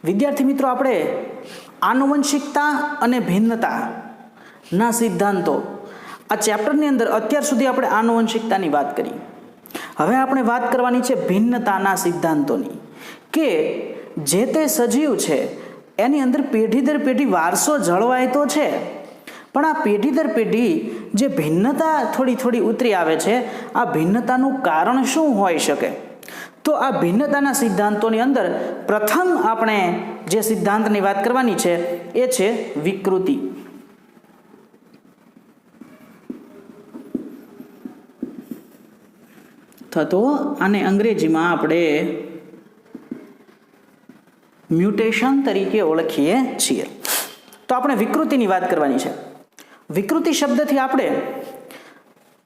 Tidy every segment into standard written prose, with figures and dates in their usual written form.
વિદ્યાર્થી મિત્રો, આપણે આનુવંશિકતા અને ભિન્નતાના સિદ્ધાંતો આ ચેપ્ટરની અંદર અત્યાર સુધી આપણે આનુવંશિકતાની વાત કરી. હવે આપણે વાત કરવાની છે ભિન્નતાના સિદ્ધાંતોની, કે જે તે સજીવ છે એની અંદર પેઢી દર પેઢી વારસો જળવાય તો છે, પણ આ પેઢી દર પેઢી જે ભિન્નતા થોડી થોડી ઉતરી આવે છે, આ ભિન્નતાનું કારણ શું હોઈ શકે? તો આ ભિન્નતાના સિદ્ધાંતોની અંદર પ્રથમ આપણે જે સિદ્ધાંતની વાત કરવાની છે એ છે વિકૃતિ. તો આને અંગ્રેજીમાં આપણે મ્યુટેશન તરીકે ઓળખીએ છીએ. તો આપણે વિકૃતિની વાત કરવાની છે. વિકૃતિ શબ્દથી આપણે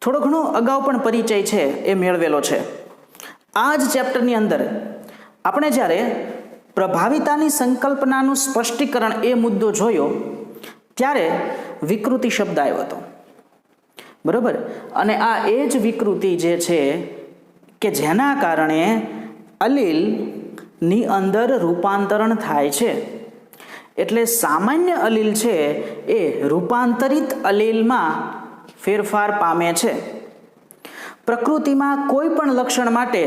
થોડો ઘણો અગાઉ પણ પરિચય છે એ મેળવેલો છે. આ જ ચેપ્ટરની અંદર આપણે જ્યારે પ્રભાવિતાની સંકલ્પનાનું સ્પષ્ટીકરણ એ મુદ્દો જોયો ત્યારે વિકૃતિ શબ્દ આવ્યો હતો, બરોબર? અને આ એ જ વિકૃતિ જે છે કે જેના કારણે અલીલની અંદર રૂપાંતરણ થાય છે. એટલે સામાન્ય અલીલ છે એ રૂપાંતરિત અલીલમાં ફેરફાર પામે છે. પ્રકૃતિમાં કોઈ પણ લક્ષણ માટે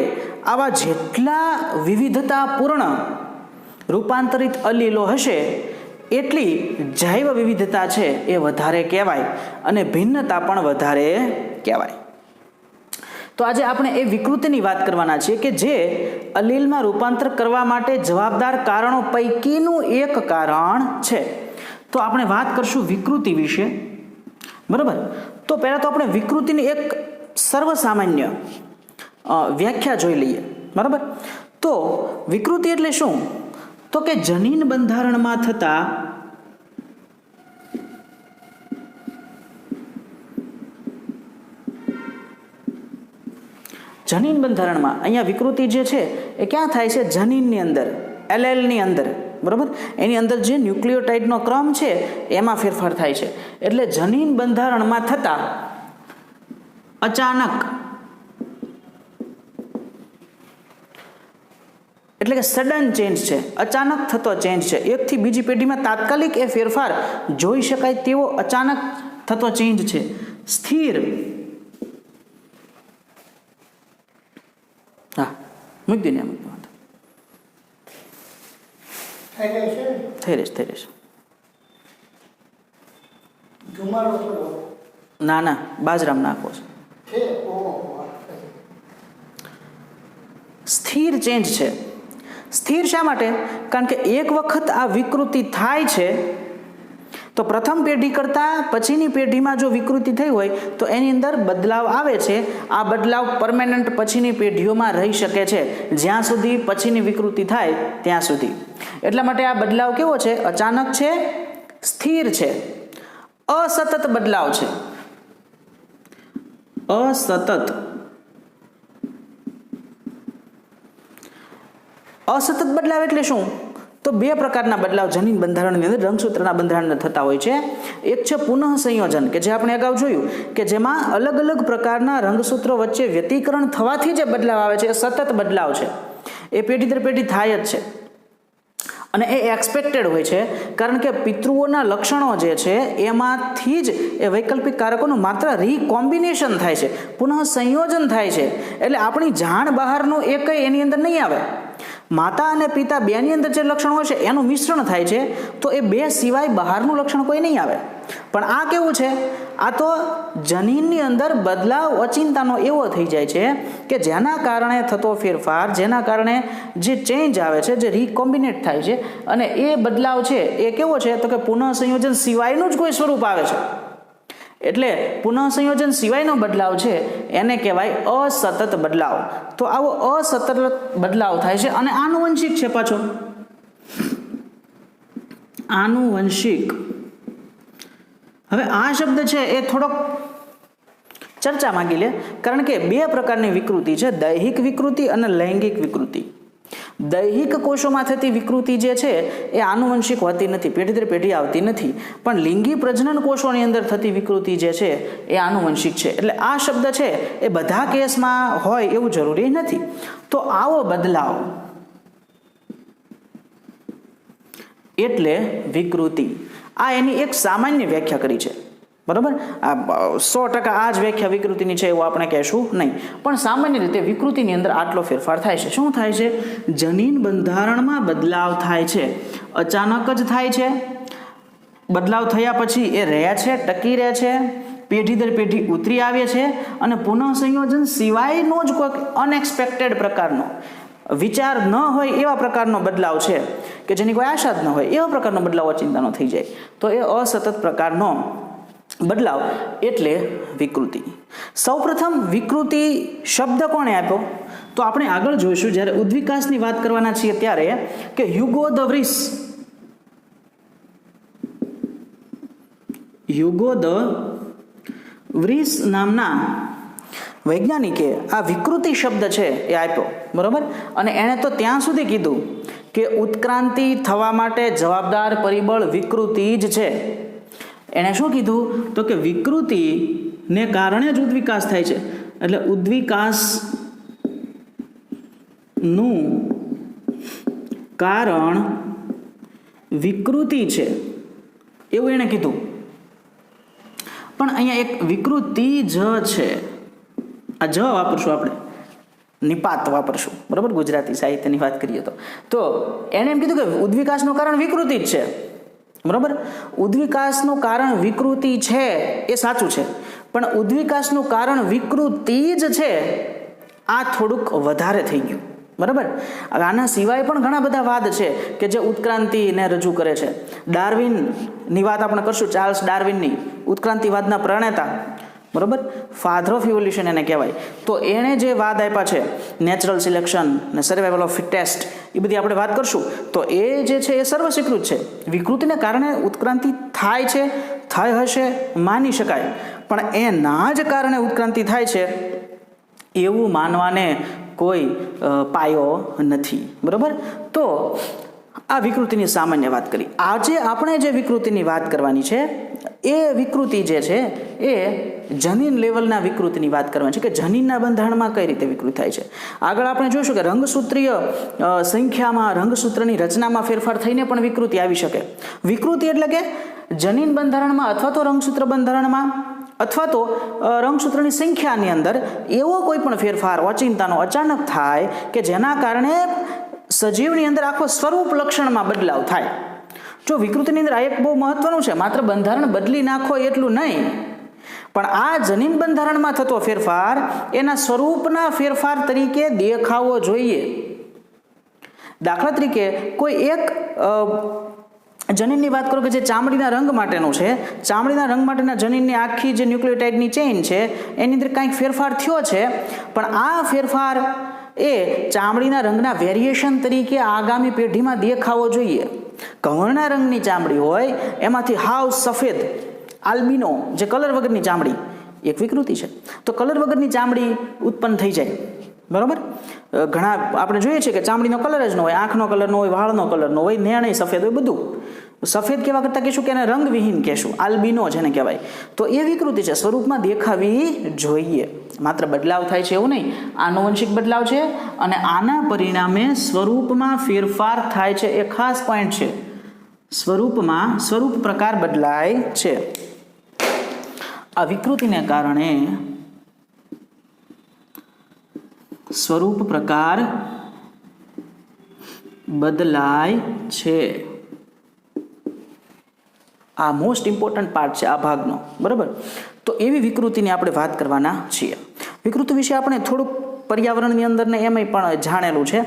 આવા જેટલા વિવિધતાપૂર્ણ રૂપાંતરિત અલીલો હશે એટલી જૈવ વિવિધતા છે એ વધારે કહેવાય અને ભિન્નતા પણ વધારે કહેવાય. તો આજે આપણે એ વિકૃતિની વાત કરવાના છીએ કે જે અલીલમાં રૂપાંતર કરવા માટે જવાબદાર કારણો પૈકીનું એક કારણ છે. તો આપણે વાત કરશું વિકૃતિ વિશે, બરાબર? તો પહેલાં તો આપણે વિકૃતિની એક સર્વસામાન્ય વ્યાખ્યા જોઈ લઈએ, બરાબર? તો વિકૃતિ એટલે શું? તો કે જનીન બંધારણમાં થતા જનીન બંધારણમાં અહીંયા વિકૃતિ જે છે એ ક્યાં થાય છે? જનીનની અંદર, એલેલની અંદર, બરાબર? એની અંદર જે ન્યુક્લિયોટાઇડનો ક્રમ છે એમાં ફેરફાર થાય છે. એટલે જનીન બંધારણમાં થતા અચાનક, એટલે કે સડન ચેન્જ છે, અચાનક થતો ચેન્જ છે. એકથી બીજી પેઢીમાં તાત્કાલિક એ ફેરફાર જોઈ શકાય તેવો અચાનક થતો ચેન્જ છે. સ્થિર, હા મૂકી દે, થઈ રહેશે. ના ના, બાજરામ નાખો છે. સ્થિર ચેન્જ છે. સ્થિર શા માટે? કારણ કે એક વખત આ વિકૃતિ થાય છે તો પ્રથમ પેઢી કરતાં પછીની પેઢીમાં જો વિકૃતિ થઈ હોય તો એની અંદર બદલાવ આવે છે. આ બદલાવ પરમેનન્ટ પછીની પેઢીઓમાં રહી શકે છે, જ્યાં સુધી પછીની વિકૃતિ થાય ત્યાં સુધી. એટલા માટે આ બદલાવ કેવો છે? અચાનક છે, સ્થિર છે, અસતત બદલાવ છે. અસતત બદલાવ એટલે શું? તો બે પ્રકારના બદલાવ જનીન બંધારણની અંદર રંગસૂત્રના બંધારણને થતા હોય છે. એક છે પુનઃ સંયોજન, કે જે આપણે અગાઉ જોયું કે જેમાં અલગ અલગ પ્રકારના રંગસૂત્રો વચ્ચે વ્યતિકરણ થવાથી જે બદલાવ આવે છે એ સતત બદલાવ છે. એ પેઢી દર પેઢી થાય જ છે અને એ એક્સપેક્ટેડ હોય છે, કારણ કે પિતૃઓના લક્ષણો જે છે એમાંથી જ એ વૈકલ્પિક કારકોનું માત્ર રીકોમ્બિનેશન થાય છે, પુનઃ સંયોજન થાય છે. એટલે આપણી જાણ બહારનું એ કંઈ એની અંદર નહીં આવે. માતા અને પિતા બેની અંદર જે લક્ષણ હોય છે એનું મિશ્રણ થાય છે, તો એ બે સિવાય બહારનું લક્ષણ કોઈ નહીં આવે. પણ આ કેવું છે? આ તો જનીનની અંદર બદલાવ અચિંતાનો એવો થઈ જાય છે કે જેના કારણે થતો ફેરફાર, જેના કારણે જે ચેન્જ આવે છે, જે રીકોમ્બિનેટ થાય છે, અને એ બદલાવ છે એ કેવો છે? તો કે પુનઃ સંયોજન સિવાયનું જ કોઈ સ્વરૂપ આવે છે. એટલે પુનઃ સંયોજન સિવાયનો બદલાવ છે એને કહેવાય અસતત બદલાવ. તો આવો અસતત બદલાવ થાય છે અને આનુવંશિક છે. પાછો આનુવંશિક. હવે આ શબ્દ છે એ થોડોક ચર્ચા માંગી લે, કારણ કે બે પ્રકારની વિકૃતિ છે, દૈહિક વિકૃતિ અને લૈંગિક વિકૃતિ. દૈહિક કોષોમાં થતી વિકૃતિ જે છે એ આનુવંશિક હોતી નથી, પેઢી દર પેઢી આવતી નથી. પણ લિંગી પ્રજનન કોષોની અંદર થતી વિકૃતિ જે છે એ આનુવંશિક છે. એટલે આ શબ્દ છે એ બધા કેસમાં હોય એવું જરૂરી નથી. તો આવો બદલાવ એટલે વિકૃતિ. આ એની એક સામાન્ય વ્યાખ્યા કરી છે, બરાબર. આ 100% આ જ વ્યાખ્યા વિકૃતિની છે એવું આપણે કહેશું નહીં, પણ સામાન્ય રીતે વિકૃતિની અંદર આટલો ફેરફાર થાય છે. શું થાય છે? જનીન બંધારણમાં બદલાવ થાય છે, અચાનક જ થાય છે. બદલાવ થયા પછી એ રહે છે, ટકી રહે છે, પેઢી દર પેઢી ઉતરી આવે છે, અને પુનઃસંયોજન સિવાયનો જ કોઈક અનએક્સપેક્ટેડ પ્રકારનો, વિચાર ન હોય એવા પ્રકારનો બદલાવ છે કે જેની કોઈ આશા જ ન હોય એવા પ્રકારનો બદલાવ અચિંતાનો થઈ જાય, તો એ અસતત પ્રકારનો બદલાવ એટલે વિકૃતિ. સૌપ્રથમ વિકૃતિ શબ્દ કોણે આપ્યો? તો આપણે આગળ જોઈશું જ્યારે ઉદ્વિકાસની વાત કરવાના છીએ ત્યારે, કે હ્યુગો દ વ્રીસ નામના વૈજ્ઞાનિકે આ વિકૃતિ શબ્દ છે એ આપ્યો, બરોબર. અને એણે તો ત્યાં સુધી કીધું કે ઉત્ક્રાંતિ થવા માટે જવાબદાર પરિબળ વિકૃતિ જ છે. એણે શું કીધું? તો કે વિકૃતિને કારણે જ ઉદ્વિકાસ થાય છે, એટલે ઉદ્વિકાસનું કારણ વિકૃતિ છે એવું એણે કીધું. પણ અહીંયા એક વિકૃતિ જ છે, આ જ વાપરશું આપણે, નિપાત વાપરશું, બરાબર. ગુજરાતી સાહિત્યની વાત કરીએ તો એણે એમ કીધું કે ઉદ્વિકાસનું કારણ વિકૃતિ જ છે, બરાબર. ઉદ્વિકાસનું કારણ વિકૃતિ છે એ સાચું છે, પણ ઉદ્વિકાસનું કારણ વિકૃતિ જ છે આ થોડુંક વધારે થઈ ગયું, બરાબર. આના સિવાય પણ ઘણા બધા વાદ છે કે જે ઉત્ક્રાંતિને રજૂ કરે છે. ડાર્વિનની વાત આપણે કરશું, ચાર્લ્સ ડાર્વિનની, ઉત્ક્રાંતિવાદના પ્રણેતા, બરાબર, ફાધર ઓફ ઇવોલ્યુશન એને કહેવાય. તો એણે જે વાદ આપ્યા છે, નેચરલ સિલેક્શન ને સર્વાઇવલ ઓફ ફિટેસ્ટ, એ બધી આપણે વાત કરશું. તો એ જે છે એ સર્વસ્વીકૃત છે. વિકૃતિને કારણે ઉત્ક્રાંતિ થાય છે, થઈ હશે, માની શકાય, પણ એના જ કારણે ઉત્ક્રાંતિ થાય છે એવું માનવાને કોઈ પાયો નથી, બરાબર. તો આ વિકૃતિની સામાન્ય વાત કરી. આજે આપણે જે વિકૃતિની વાત કરવાની છે એ વિકૃતિ જે છે એ જનીન લેવલના વિકૃતિની વાત કરવાની છે, કે જનીનના બંધારણમાં કઈ રીતે વિકૃતિ થાય છે. આગળ આપણે જોઈશું કે રંગસૂત્રીય સંખ્યામાં, રંગસૂત્રની રચનામાં ફેરફાર થઈને પણ વિકૃતિ આવી શકે. વિકૃતિ એટલે કે જનીન બંધારણમાં અથવા તો રંગસૂત્ર બંધારણમાં અથવા તો રંગસૂત્રની સંખ્યાની અંદર એવો કોઈ પણ ફેરફાર ઓચિંતાનો અચાનક થાય કે જેના કારણે સજીવની અંદર આખો સ્વરૂપ લક્ષણમાં બદલાવ થાય. જો વિકૃતિની અંદર આ એક બહુ મહત્વનું છે, માત્ર બંધારણ બદલી નાખો એટલું નહીં, પણ આ જનીન બંધારણમાં થતો ફેરફાર એના સ્વરૂપના ફેરફાર તરીકે દેખાવો જોઈએ. દાખલા તરીકે કોઈ એક જનીનની વાત કરો કે જે ચામડીના રંગ માટેનું છે, ચામડીના રંગ માટેના જનીનની આખી જે ન્યુક્લિયોટાઇડની ચેઇન છે એની અંદર કાંઈક ફેરફાર થયો છે, પણ આ ફેરફાર એ ચામડીના રંગના વેરિએશન તરીકે આગામી પેઢીમાં દેખાવો જોઈએ. ઘઉંના રંગની ચામડી હોય એમાંથી હાવ સફેદ આલ્બિનો, જે કલર વગરની ચામડી, એક વિકૃતિ છે. તો કલર વગરની ચામડી ઉત્પન્ન થઈ જાય, બરાબર. ઘણા આપણે જોઈએ છીએ કે ચામડીનો કલર જ ન હોય, આંખનો કલર ન હોય, વાળનો કલર ન હોય, નેણ સફેદ હોય, બધું સફેદ કહેવા કરતાં કહેશું કે એને રંગવિહીન કહેશું, આલ્બિનો જેને કહેવાય. તો એ વિકૃતિ છે, સ્વરૂપમાં દેખાવી જોઈએ. માત્ર બદલાવ થાય છે એવું નહીં, આનુવંશિક બદલાવ છે અને આના પરિણામે સ્વરૂપમાં ફેરફાર થાય છે. એ ખાસ પોઈન્ટ છે, સ્વરૂપ પ્રકાર બદલાય છે. આ વિકૃતિને કારણે સ્વરૂપ પ્રકાર બદલાય છે. આ મોસ્ટ ઇમ્પોર્ટન્ટ પાર્ટ છે આ ભાગનો, બરાબર. તો એવી વિકૃતિની આપણે વાત કરવાના છીએ. વિકૃતિ વિશે આપણે થોડુંક પર્યાવરણની અંદર ને એમાંય પણ જાણેલું છે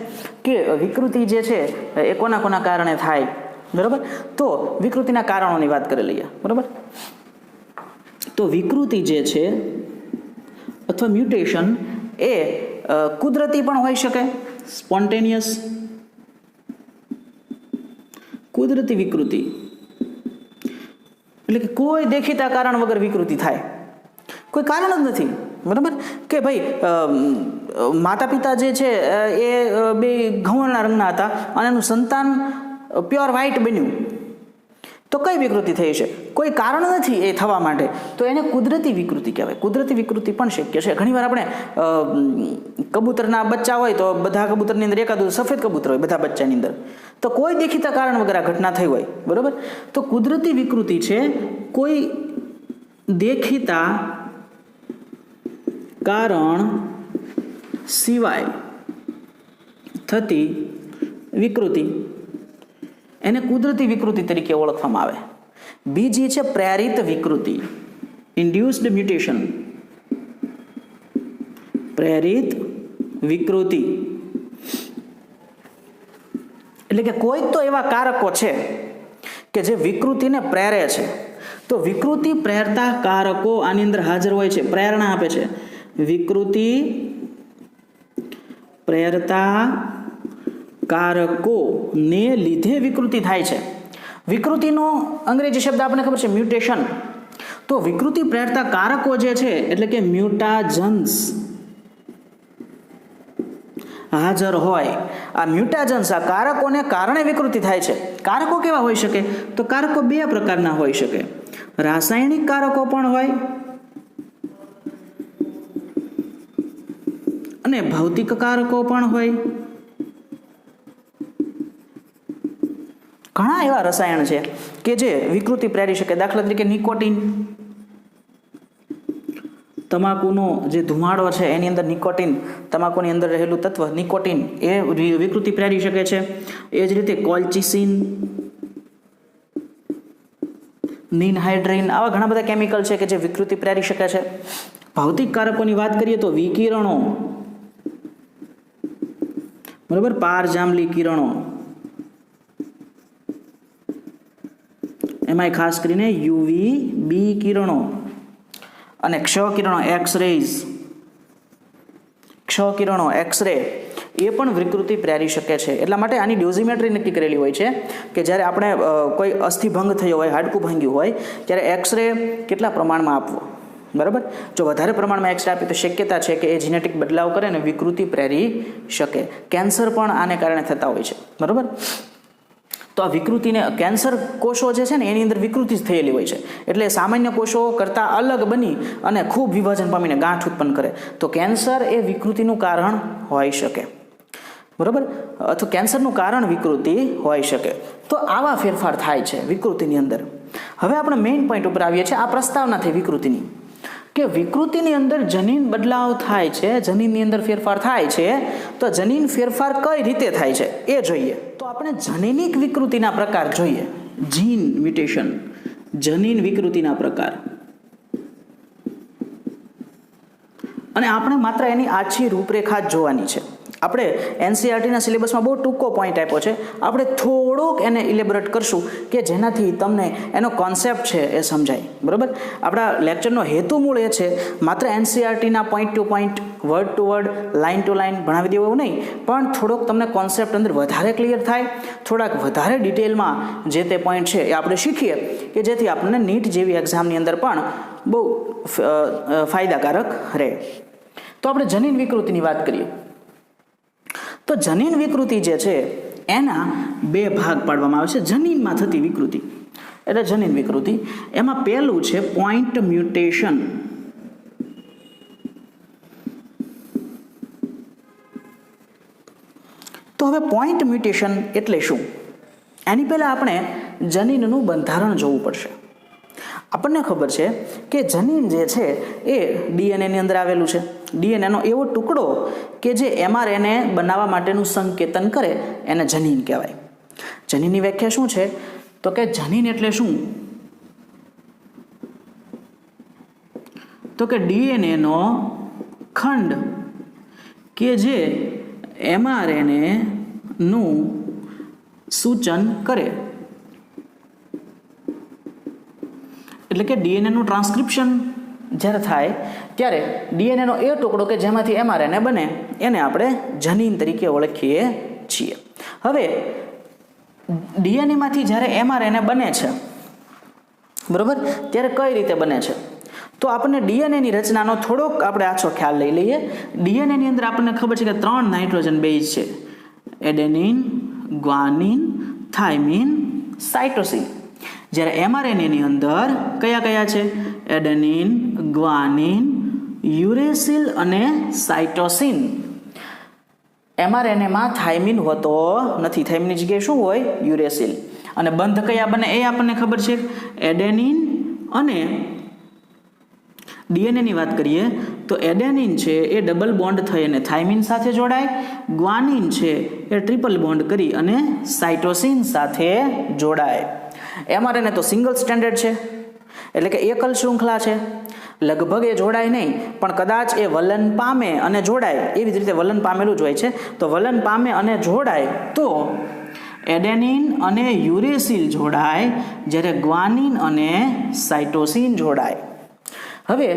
કે વિકૃતિ જે છે એ કોના કોના કારણે થાય, બરાબર. તો વિકૃતિના કારણોની વાત કરી લઈએ, બરાબર. તો વિકૃતિ જે છે અથવા મ્યુટેશન એ કુદરતી પણ હોઈ શકે, સ્પોન્ટેનિયસ, કુદરતી વિકૃતિ એટલે કે કોઈ દેખીતા કારણ વગર વિકૃતિ થાય, કોઈ કારણ જ નથી, બરાબર. કે ભાઈ માતા પિતા જે છે એ બે ઘઉંના રંગના હતા અને એનું સંતાન પ્યોર વ્હાઇટ બન્યું, તો કઈ વિકૃતિ થઈ છે? કોઈ કારણ નથી એ થવા માટે, તો એને કુદરતી વિકૃતિ કહેવાય. કુદરતી વિકૃતિ પણ શક્ય છે. ઘણીવાર આપણે કબૂતરના બચ્ચા હોય તો બધા કબૂતરની અંદર એકાદું સફેદ કબૂતર હોય બધા બચ્ચાની અંદર, તો કોઈ દેખીતા કારણ વગર આ ઘટના થઈ હોય, બરોબર. તો કુદરતી વિકૃતિ છે કોઈ દેખીતા કારણ સિવાય થતી વિકૃતિ, એને કુદરતી વિકૃતિ તરીકે ઓળખવામાં આવે. બીજી છે પ્રેરિત વિકૃતિ, ઇન્ડ્યુસ્ડ મ્યુટેશન. પ્રેરિત વિકૃતિ એટલે કે કોઈક તો એવા કારકો છે કે જે વિકૃતિને પ્રેરે છે. તો વિકૃતિ પ્રેરતા કારકો આની અંદર હાજર હોય છે, પ્રેરણા આપે છે. વિકૃતિ પ્રેરતા કારકોને લીધે વિકૃતિ થાય છે. વિકૃતિનો અંગ્રેજી શબ્દ આપણને ખબર છે મ્યુટેશન. તો વિકૃતિ પ્રેરતા કારકો જે છે એટલે કે મ્યુટાજન્સ હાજર હોય. આ મ્યુટાજન્સ, આ કારકોને કારણે વિકૃતિ થાય છે. કારકો કેવા હોઈ શકે? તો કારકો બે પ્રકારના હોઈ શકે. રાસાયણિક કારકો પણ હોય અને ભૌતિક કારકો પણ હોય. ઘણા એવા રસાયણ છે કે જે વિકૃતિ પ્રેરી શકે. દાખલા તરીકે નિકોટિન, તમાકુનો જે ધુમાડો છે એની અંદર નિકોટિન, તમાકુની અંદર રહેલું તત્વ નિકોટિન એ વિકૃતિ પ્રેરી શકે છે. એ જ રીતે કોલ્ચિસિન, નિનહાઇડ્રીન, આવા ઘણા બધા કેમિકલ છે કે જે વિકૃતિ પ્રેરી શકે છે. ભૌતિક કારકોની વાત કરીએ તો વિકિરણો, બરાબર, પારજાંબલી કિરણો, એમાંય ખાસ કરીને યુવી બી કિરણો અને ક્ષ કિરણો, એક્સરેઝ, ક્ષ કિરણો, એક્સરે, એ પણ વિકૃતિ પ્રેરી શકે છે. એટલા માટે આની ડોઝિમેટ્રી નક્કી કરેલી હોય છે કે જ્યારે આપણે કોઈ અસ્થિભંગ થયો હોય, હાડકું ભાંગ્યું હોય, ત્યારે એક્સરે કેટલા પ્રમાણમાં આપવો, બરાબર. જો વધારે પ્રમાણમાં એક્સરે આપીએ તો શક્યતા છે કે એ જીનેટિક બદલાવ કરે અને વિકૃતિ પ્રેરી શકે. કેન્સર પણ આને કારણે થતા હોય છે, બરાબર. તો આ વિકૃતિને, કેન્સર કોષો જે છે ને એની અંદર વિકૃતિ થયેલી હોય છે, એટલે સામાન્ય કોષો કરતાં અલગ બની અને ખૂબ વિભાજન પામીને ગાંઠ ઉત્પન્ન કરે. તો કેન્સર એ વિકૃતિનું કારણ હોઈ શકે, બરાબર, અથવા કેન્સરનું કારણ વિકૃતિ હોઈ શકે. તો આવા ફેરફાર થાય છે વિકૃતિની અંદર. હવે આપણે મેઇન પોઈન્ટ ઉપર આવીએ છીએ, આ પ્રસ્તાવના થઈ વિકૃતિની, કે વિકૃતિની અંદર જનીન બદલાવ થાય છે, જનીનની અંદર ફેરફાર થાય છે. તો જનીન ફેરફાર કઈ રીતે થાય છે એ જોઈએ. તો આપણે જનીનિક વિકૃતિના પ્રકાર જોઈએ. જીન મ્યુટેશન, જનીન વિકૃતિના પ્રકાર, અને આપણે માત્ર એની આછી રૂપરેખા જ જોવાની છે. આપણે એનસીઈઆરટીના સિલેબસમાં બહુ ટૂંકો પોઈન્ટ આપ્યો છે, આપણે થોડોક એને ઇલેબોરેટ કરશું કે જેનાથી તમને એનો કોન્સેપ્ટ છે એ સમજાય, બરાબર. આપણા લેક્ચરનો હેતુ મૂળ એ છે માત્ર એનસીઈઆરટીના point to point, word to word, line to line ભણાવી દેવું એવું નહીં, પણ થોડોક તમને કોન્સેપ્ટ અંદર વધારે ક્લિયર થાય, થોડાક વધારે ડિટેલમાં જે તે પોઈન્ટ છે એ આપણે શીખીએ કે જેથી આપણને નીટ જેવી એક્ઝામની અંદર પણ બહુ ફાયદાકારક રહે. તો આપણે જનીન વિકૃતિની વાત કરીએ. તો જનીન વિકૃતિ જે છે એના બે ભાગ પાડવામાં આવે છે. જનીનમાં થતી વિકૃતિ એટલે જનીન વિકૃતિ, એમાં પહેલું છે પોઈન્ટ મ્યુટેશન. તો હવે પોઈન્ટ મ્યુટેશન એટલે શું? એની પહેલાં આપણે જનીનનું બંધારણ જોવું પડશે. આપણને ખબર છે કે જનીન જે છે એ ડીએનએની અંદર આવેલું છે. ડીએનએનો એવો ટુકડો કે જે એમઆરએનએ બનાવવા માટેનું સંકેતન કરે એને જનીન કહેવાય. જનીનની વ્યાખ્યા શું છે? તો કે જનીન એટલે શું? તો કે ડીએનએનો ખંડ કે જે એમઆરએનએનું સૂચન કરે. એટલે કે ડીએનએનું ટ્રાન્સક્રિપ્શન જ્યારે થાય ત્યારે ડીએનએનો એ ટુકડો કે જેમાંથી એમઆરએનએ બને એને આપણે જનીન તરીકે ઓળખીએ છીએ. હવે ડીએનએમાંથી જ્યારે એમઆરએનએ બને છે, બરાબર, ત્યારે કઈ રીતે બને છે? તો આપણને ડીએનએની રચનાનો થોડોક આપણે આછો ખ્યાલ લઈ લઈએ. ડીએનએની અંદર આપણને ખબર છે કે 3 નાઇટ્રોજન બેઝ છે: એડેનિન, ગ્વાનિન, થાઇમિન, સાઇટોસિન. જ્યારે mRNAની અંદર કયા કયા છે? એડેનિન, ગ્વાનિન, યુરેસિલ અને સાઇટોસિન. mRNAમાં થાઇમિન હોતો નથી. થાઇમિનની જગ્યાએ શું હોય? યુરેસિલ. અને બંધ કયા બને એ આપણને ખબર છે. એડેનિન અને ડીએનએની વાત કરીએ તો એડેનિન છે એ ડબલ બોન્ડ થઈ અને થાઇમિન સાથે જોડાય. ગ્વાનિન છે એ ટ્રિપલ બોન્ડ કરી અને સાઇટોસિન સાથે જોડાય. mRNA તો સિંગલ સ્ટેન્ડર્ડ છે, એટલે કે એકલ શૃંખલા છે. લગભગ એ જોડાય નહીં, પણ કદાચ એ વલન પામે અને જોડાય, એવી જ રીતે વલન પામેલું જ હોય છે. તો વલન પામે અને જોડાય તો એડેનિન અને યુરેસિલ જોડાય, જ્યારે ગ્વાનિન અને સાઇટોસિન જોડાય. હવે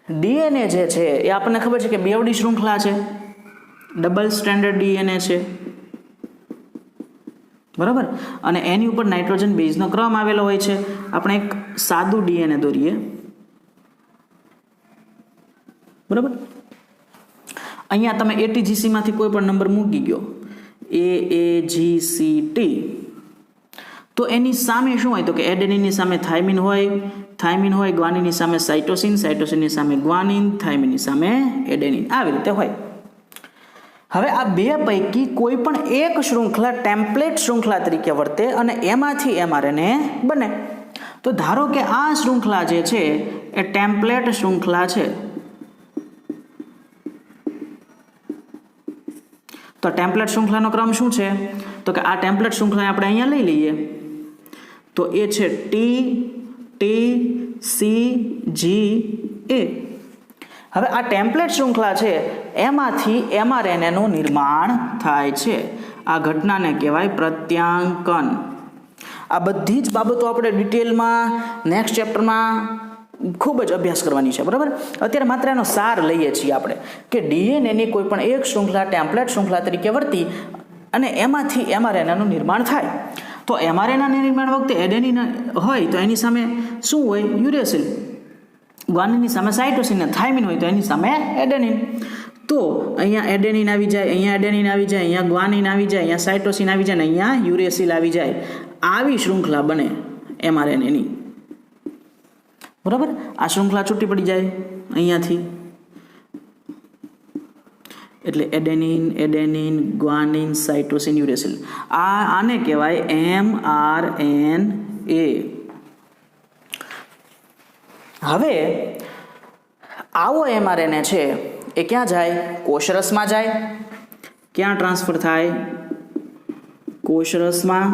ડીએનએ જે છે એ આપણને ખબર છે કે બેવડી શૃંખલા છે, ડબલ સ્ટેન્ડર્ડ ડીએનએ છે, બરાબર. અને એની ઉપર નાઇટ્રોજન બેઝનો ક્રમ આવેલો હોય છે. આપણે એક સાદું ડીએનએ દોરીએ, બરાબર. અહીંયા તમે એટીજીસીમાંથી કોઈ પણ નંબર મૂકી ગયો, AAGCT, તો એની સામે શું હોય? તો કે એડેનિનની સામે થાઇમિન હોય, ગ્વાનિનની સામે સાઇટોસિન, સાઇટોસિનની સામે ગ્વાનિન, થાઇમિનની સામે એડેનિન, આવી રીતે હોય. હવે આ બે પૈકી કોઈ પણ એક શૃંખલા ટેમ્પલેટ શૃંખલા તરીકે વર્તે અને એમાંથી mRNA બને. તો ધારો કે આ શૃંખલા જે છે એ ટેમ્પલેટ શૃંખલા છે. તો ટેમ્પલેટ શૃંખલાનો ક્રમ શું છે? તો કે આ ટેમ્પલેટ શૃંખલા આપણે અહીંયા લઈ લઈએ તો એ છે TTCGA. હવે આ ટેમ્પલેટ શૃંખલા છે એમાંથી mRNA નું નિર્માણ થાય છે. આ ઘટનાને કહેવાય પ્રત્યાંકન. આ બધી જ બાબતો આપણે ડિટેલમાં નેક્સ્ટ ચેપ્ટરમાં ખૂબ જ અભ્યાસ કરવાની છે, બરાબર. અત્યારે માત્ર એનો સાર લઈએ છીએ આપણે કે ડીએનએની કોઈ પણ એક શૃંખલા ટેમ્પલેટ શૃંખલા તરીકે વર્તી અને એમાંથી mRNA નું નિર્માણ થાય. તો mRNA નિર્માણ વખતે એડેનિન હોય તો એની સામે શું હોય? યુરેસિલ. ગ્વાનિનની સામે સાઇટોસિન, થાઇમિન હોય તો એની સામે એડેનિન. તો અહીંયા એડેનિન આવી જાય, અહીંયા એડેનિન આવી જાય, અહીંયા ગ્વાનિન આવી જાય, અહીંયા સાઇટોસિન આવી જાય, ને અહીંયા યુરેસિલ આવી જાય. આવી શૃંખલા બને mRNAની, બરાબર. આ શૃંખલા છૂટી પડી જાય અહીંયાથી, એટલે એડેનિન, ગ્વાનિન, સાઇટોસિન, યુરેસિલ. આને કહેવાય mRNA. હવે આવો mRNA છે એ ક્યાં જાય? કોષરસમાં જાય. ક્યાં ટ્રાન્સફર થાય? કોષરસમાં.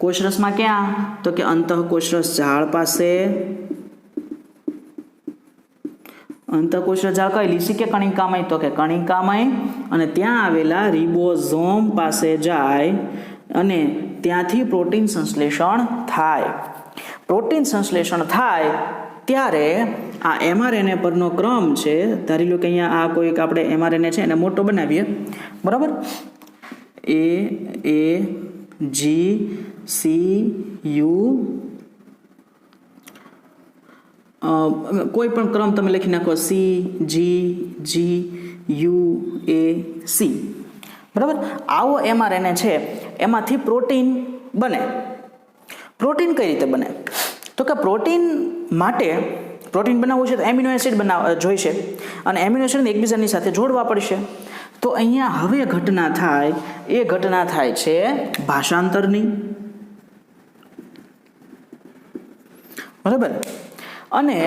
કોષરસમાં ક્યાં? તો કે અંતઃકોષરસ ઝાડ પાસે. અંતઃકોષરસ ઝાડ કઈ લીસી કે કણિકામય? તો કે કણિકામય. અને ત્યાં આવેલા રિબોઝોમ પાસે જાય અને ત્યાંથી પ્રોટીન સંશ્લેષણ થાય. પ્રોટીન સંશ્લેષણ થાય ત્યારે આ mRNA પરનો ક્રમ છે, ધારી લો કે અહીંયા આ કોઈક આપણે mRNA છે એને મોટો બનાવીએ, બરાબર. AAGCU કોઈ પણ ક્રમ તમે લખી નાખો, CGGUAC, બરાબર. આવો mRNA છે એમાંથી પ્રોટીન બને. પ્રોટીન કઈ રીતે બને? તો કે પ્રોટીન માટે પ્રોટીન બનાવવું છે તો એમિનો એસિડ જોઈશે અને એમિનો એસિડને એકબીજાની સાથે જોડવા પડશે. તો અહીંયા હવે ઘટના થાય, એ ઘટના થાય છે ભાષાંતરની, બરાબર. અને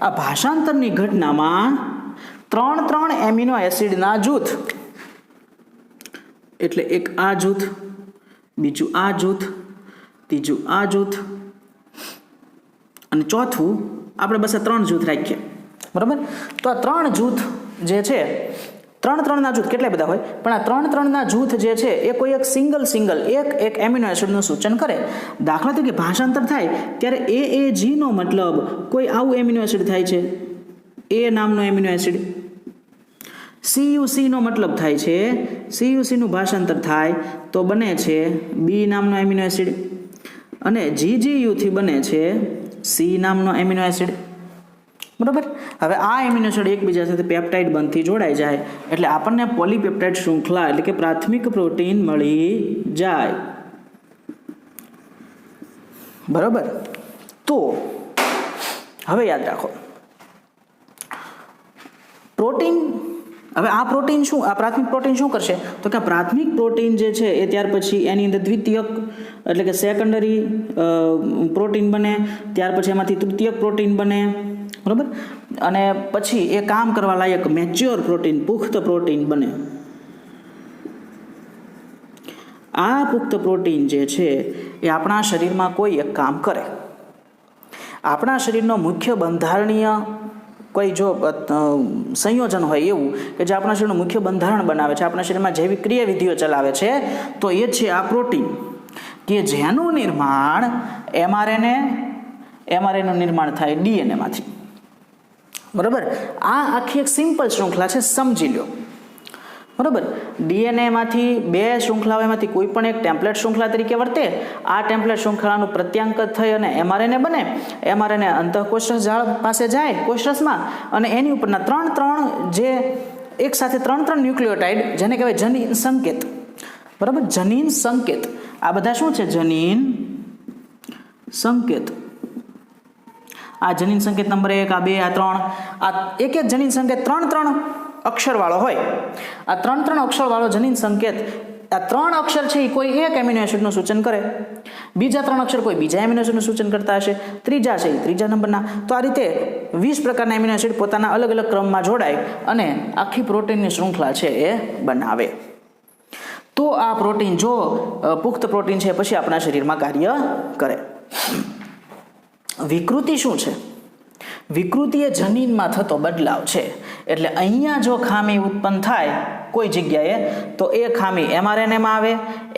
આ ભાષાંતરની ઘટનામાં 3 એમિનો એસિડના જૂથ, એટલે એક આ જૂથ, બીજું આ જૂથ, ત્રીજું આ જૂથ અને ચોથું આપણે બસ 3 જૂથ રાખીએ, બરાબર. તો આ 3 જૂથ જે છે, 3 જૂથ કેટલા બધા હોય, પણ આ 3 જૂથ જે છે એ કોઈ એક સિંગલ એક એમિનો એસિડનું સૂચન કરે. દાખલા તરીકે ભાષાંતર થાય ત્યારે AAG નો મતલબ કોઈ આવું એમિનો એસિડ થાય છે, A નામનો એમિનો એસિડ. CUC નો મતલબ થાય છે, CUC નું ભાષાંતર થાય તો બને છે B નામનો એમિનો એસિડ. અને GGU થી બને છે C નામનો એમિનો એસિડ, બરાબર. હવે આ એમિનો એસિડ એકબીજા સાથે પેપ્ટાઇડ બંધથી જોડાઈ જાય એટલે આપણને પોલીપેપ્ટાઇડ શૃંખલા એટલે કે પ્રાથમિક પ્રોટીન મળી જાય. બરાબર. તો હવે યાદ રાખો, પ્રોટીન, હવે આ પ્રોટીન શું, આ પ્રાથમિક પ્રોટીન શું કરશે તો કે પ્રાથમિક પ્રોટીન જે છે એ ત્યાર પછી એની અંદર દ્વિતીયક એટલે કે સેકન્ડરી પ્રોટીન બને, ત્યાર પછી એમાંથી તૃતીયક પ્રોટીન બને, બરાબર, અને પછી એ કામ કરવા લાયક મેચ્યોર પ્રોટીન, પુખ્ત પ્રોટીન બને. આ પુખ્ત પ્રોટીન જે છે એ આપણા શરીરમાં કોઈ એક કામ કરે. આપણા શરીરનો મુખ્ય બંધારણીય કોઈ જો સંયોજન હોય એવું કે જે આપણા શરીરનું મુખ્ય બંધારણ બનાવે છે, આપણા શરીરમાં જૈવિક ક્રિયાવિધિઓ ચલાવે છે, તો એ છે આ પ્રોટીન, કે જેનું નિર્માણ એમઆરએનએનું નિર્માણ થાય ડીએનએમાંથી. બરાબર. આ આખી એક સિમ્પલ શૃંખલા છે, સમજી લો. બરાબર. ડીએનએમાંથી બે શૃંખલાઓમાંથી કોઈ પણ એક ટેમ્પલેટ શૃંખલા તરીકે વર્તે. આ ટેમ્પલેટ શૃંખલાનું પ્રત્યાંકન થઈ અને એમઆરએનએ બને. એમઆરએનએ અંતઃકોષરસ જાળ પાસે જાય કોષરસમાં, અને એની ઉપરના ત્રણ જે એક સાથે ત્રણ ન્યુક્લિયોટાઇડ, જેને કહેવાય જનીન સંકેત. બરાબર. જનીન સંકેત, આ બધા શું છે? જનીન સંકેત. આ જનીન સંકેત નંબર 1, આ 2, આ 3, આ એક જનીન સંકેત ત્રણ અક્ષરવાળો હોય. આ ત્રણ અક્ષરવાળો જનીન સંકેત, આ 3 અક્ષર છે એ કોઈ એક એમિનો એસિડનું સૂચન કરે, બીજા 3 અક્ષર કોઈ બીજા એમિનો એસિડનું સૂચન કરતા હશે, ત્રીજા છે એ ત્રીજા નંબરના. તો આ રીતે 20 પ્રકારના એમિનો એસિડ પોતાના અલગ અલગ ક્રમમાં જોડાય અને આખી પ્રોટીનની શૃંખલા છે એ બનાવે. તો આ પ્રોટીન જો પુખ્ત પ્રોટીન છે પછી આપણા શરીરમાં કાર્ય કરે. વિકૃતિ શું છે? વિકૃતિ એ જનીનમાં થતો બદલાવ છે. એટલે અહીંયા જો ખામી ઉત્પન્ન થાય કોઈ જગ્યાએ, તો એ ખામી એમઆરએનએમાં આવે.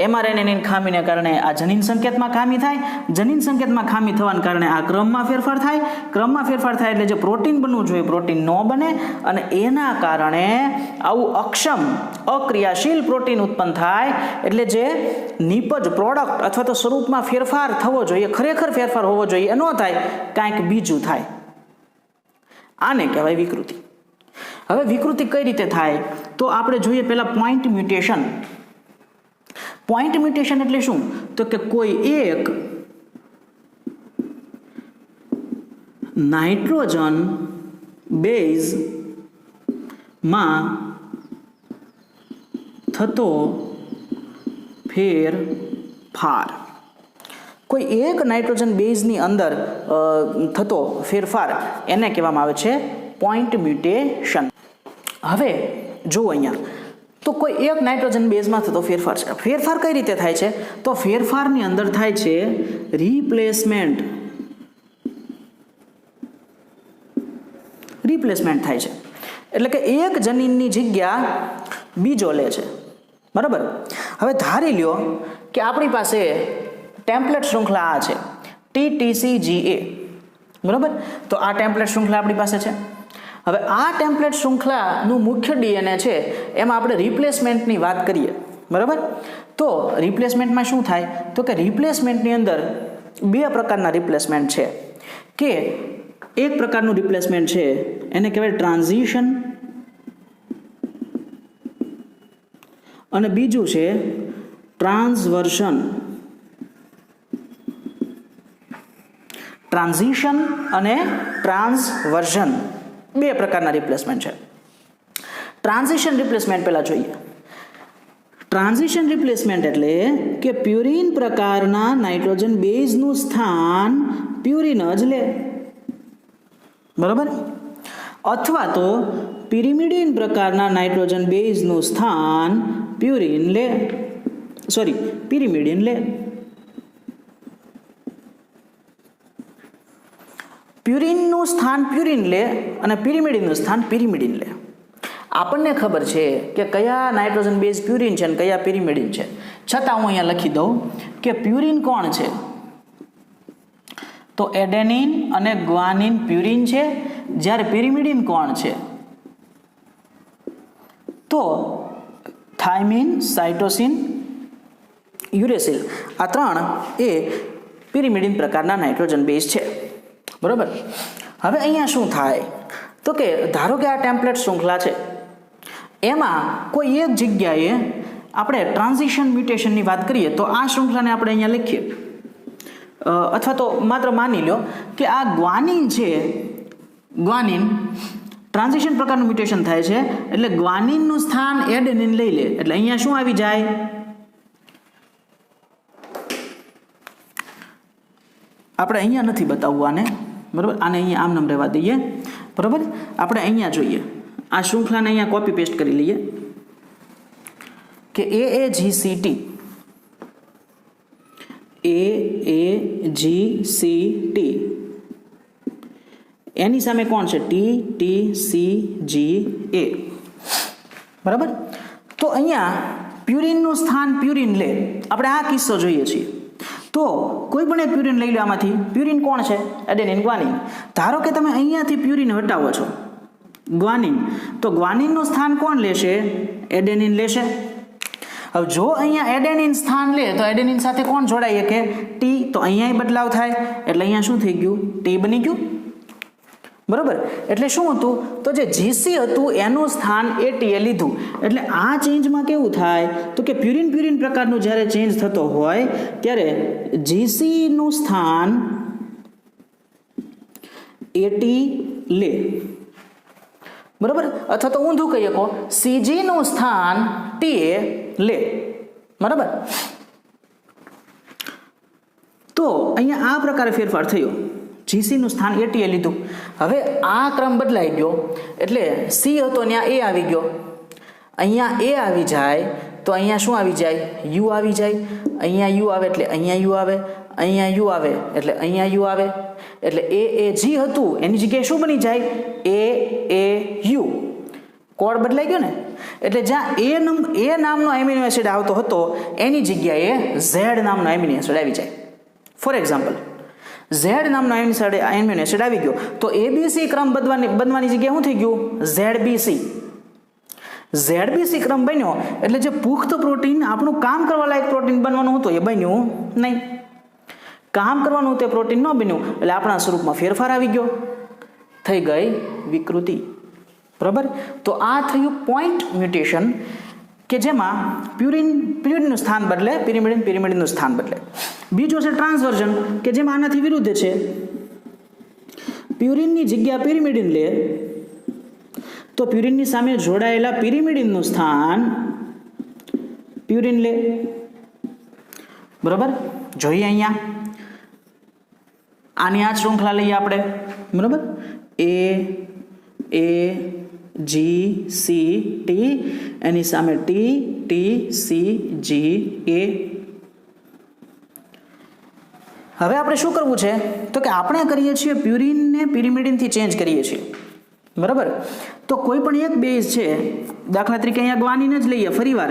એમઆરએનએની ખામીને કારણે આ જનીન સંકેતમાં ખામી થાય. જનીન સંકેતમાં ખામી થવાને કારણે આ ક્રમમાં ફેરફાર થાય. ક્રમમાં ફેરફાર થાય એટલે જે પ્રોટીન બનવું જોઈએ પ્રોટીન ન બને, અને એના કારણે આવું અક્ષમ, અક્રિયાશીલ પ્રોટીન ઉત્પન્ન થાય. એટલે જે નિપજ પ્રોડક્ટ અથવા તો સ્વરૂપમાં ફેરફાર થવો જોઈએ, ખરેખર ફેરફાર હોવો જોઈએ, એ ન થાય, કાંઈક બીજું થાય. આને કહેવાય વિકૃતિ. હવે વિકૃતિ કઈ રીતે થાય તો આપણે જોઈએ પહેલા પોઈન્ટ મ્યુટેશન. પોઈન્ટ મ્યુટેશન એટલે શું તો કે કોઈ એક નાઇટ્રોજન બેઝમાં થતો ફેરફાર, કોઈ એક નાઇટ્રોજન બેઝની અંદર થતો ફેરફાર એને કહેવામાં આવે છે પોઈન્ટ મ્યુટેશન. હવે જુઓ અહીંયા, તો કોઈ એક નાઇટ્રોજન બેઝમાં થતો ફેરફાર છે. ફેરફાર કઈ રીતે થાય છે તો ફેરફારની અંદર થાય છે રિપ્લેસમેન્ટ થાય છે. એટલે કે એક જનીનની જગ્યા બીજો લે છે. બરાબર. હવે ધારી લ્યો કે આપણી પાસે ટેમ્પલેટ શૃંખલા આ છે TTCGA. બરાબર. તો આ ટેમ્પલેટ શૃંખલા આપણી પાસે છે. હવે આ ટેમ્પલેટ શૃંખલાનું મુખ્ય ડીએનએ છે, એમાં આપણે રિપ્લેસમેન્ટની વાત કરીએ. બરાબર. તો રિપ્લેસમેન્ટમાં શું થાય તો કે રિપ્લેસમેન્ટની અંદર બે પ્રકારના રિપ્લેસમેન્ટ છે. કે એક પ્રકારનું રિપ્લેસમેન્ટ છે એને કહેવાય ટ્રાન્ઝિશન, અને બીજું છે ટ્રાન્સવર્ઝન. ટ્રાન્ઝિશન અને ટ્રાન્સવર્ઝન બે પ્રકારના રિપ્લેસમેન્ટ છે. ટ્રાન્ઝિશન રિપ્લેસમેન્ટ પહેલા જોઈએ. ટ્રાન્ઝિશન રિપ્લેસમેન્ટ એટલે કે પ્યુરિન પ્રકારના નાઇટ્રોજન બેઝનું સ્થાન પ્યુરિન જ લે. બરાબર. અથવા તો પિરિમિડિન પ્રકારના નાઇટ્રોજન બેઝનું સ્થાન પિરિમિડિન લે. પ્યુરિનનું સ્થાન પ્યુરિન લે અને પિરિમિડિનનું સ્થાન પિરિમિડિન લે. આપણને ખબર છે કે કયા નાઇટ્રોજન બેઝ પ્યુરિન છે અને કયા પિરિમિડિન છે, છતાં હું અહીંયા લખી દઉં કે પ્યુરિન કોણ છે તો એડેનિન અને ગ્વાનિન પ્યુરિન છે, જ્યારે પિરિમિડિન કોણ છે તો થાઇમિન, સાઇટોસિન, યુરેસિલ. આ 3 એ પિરિમિડિન પ્રકારના નાઇટ્રોજન બેઝ છે. બરાબર. હવે અહીંયા શું થાય તો કે ધારો કે આ ટેમ્પલેટ શૃંખલા છે, એમાં કોઈ એક જગ્યાએ આપણે ટ્રાન્ઝિશન મ્યુટેશનની વાત કરીએ તો આ શૃંખલાને આપણે અહીંયા લખીએ અથવા તો માત્ર માની લો કે આ ગ્વાનિન છે, ગ્વાનિન ટ્રાન્ઝિશન પ્રકારનું મ્યુટેશન થાય છે, એટલે ગ્વાનિનનું સ્થાન એડેનિન લઈ લે, એટલે અહીંયા શું આવી જાય? આપણે અહીંયા નથી બતાવવું આને, બરાબર, આને અહીંયા આમ નામ રહેવા દઈએ, બરાબર. આપણે અહીંયા જોઈએ, આ શૃંખલાને અહીંયા કોપી પેસ્ટ કરી લઈએ કે AAGCT એની સામે કોણ છે? TTCGA, બરાબર. તો અહીંયા પ્યુરિનનું સ્થાન પ્યુરિન લે, આપણે આ કિસ્સો જોઈએ છીએ. તો કોઈ પણ એક પ્યુરિન લઈ લો આમાંથી. પ્યુરિન કોણ છે? Adenine, guanine. ધારો કે તમે અહીંયાથી પ્યુરિન હટાવો છો, ગ્વાનિન, તો ગ્વાનિનનું સ્થાન કોણ લેશે? એડેનિન લેશે. હવે જો અહીંયા એડેનિન સ્થાન લે તો એડેનિન સાથે કોણ જોડાય કે? ટી. તો અહીંયા બદલાવ થાય, એટલે અહીંયા શું થઈ ગયું? ટી બની ગયું, બરાબર. એટલે શું હતું? તો જે જીસી હતું એનું સ્થાન એટીએ લીધું. એટલે આ ચેન્જમાં કેવું થાય? તો કે પ્યુરિન પ્યુરિન પ્રકારનું જ્યારે ચેન્જ થતો હોય ત્યારે જીસીનું સ્થાન એટી લે, બરાબર. અથવા તો ઊંધું કહી શકો, સીજીનું સ્થાન ટીએ લે, બરાબર. તો અહીંયા આ પ્રકારે ફેરફાર થયો, જીસીનું સ્થાન એટીએ લીધું. હવે આ ક્રમ બદલાઈ ગયો, એટલે સી હતો ત્યાં એ આવી ગયો, અહીંયા એ આવી જાય તો અહીંયા શું આવી જાય? યુ આવી જાય. અહીંયા યુ આવે એટલે અહીંયા યુ આવે, અહીંયા યુ આવે એટલે અહીંયા યુ આવે, એટલે AAG હતું એની જગ્યાએ શું બની જાય? AAU. કોડ બદલાઈ ગયો ને. એટલે જ્યાં એ નામનો એમિનો એસિડ આવતો હતો એની જગ્યાએ ઝેડ નામનો એમિનો એસિડ આવી જાય. ફોર એક્ઝામ્પલ, ઝેડ નામનો એમિનો એસિડ આવી ગયો તો ABC ક્રમ બનવાની જગ્યાએ શું થઈ ગયું? ZBC. ZBC ક્રમ બન્યો એટલે જે પુખ્ત પ્રોટીન આપણું કામ કરવા લાયક પ્રોટીન બનવાનું હતું એ બન્યું નહીં. કામ કરવાનું તે પ્રોટીન ન બન્યું એટલે આપણા સ્વરૂપમાં ફેરફાર આવી ગયો, થઈ ગઈ વિકૃતિ, બરાબર. તો આ થયું પોઈન્ટ મ્યુટેશન કે જેમાં પ્યુરિનનું સ્થાન બદલે, પિરિમિડિનનું સ્થાન બદલે. બીજો છે ટ્રાન્સવર્ઝન કે જેમાં આનાથી વિરુદ્ધ છે, પ્યુરિનની જગ્યા પિરિમિડિન લે તો પ્યુરિનની સામે જોડાયેલા પિરિમિડિનનું સ્થાન પ્યુરિન લે, બરાબર. જોઈએ અહીંયા આની આ શૃંખલા લઈએ આપણે, બરાબર. AAGCT એની સામે TTCGA. હવે આપણે શું કરવું છે? તો કે આપણે કરીએ છીએ પ્યુરિનને પિરિમિડિનથી ચેન્જ કરીએ છીએ, બરાબર. તો કોઈ પણ એક બેઝ છે, દાખલા તરીકે અહીંયા ગ્વાનિન જ લઈએ ફરીવાર.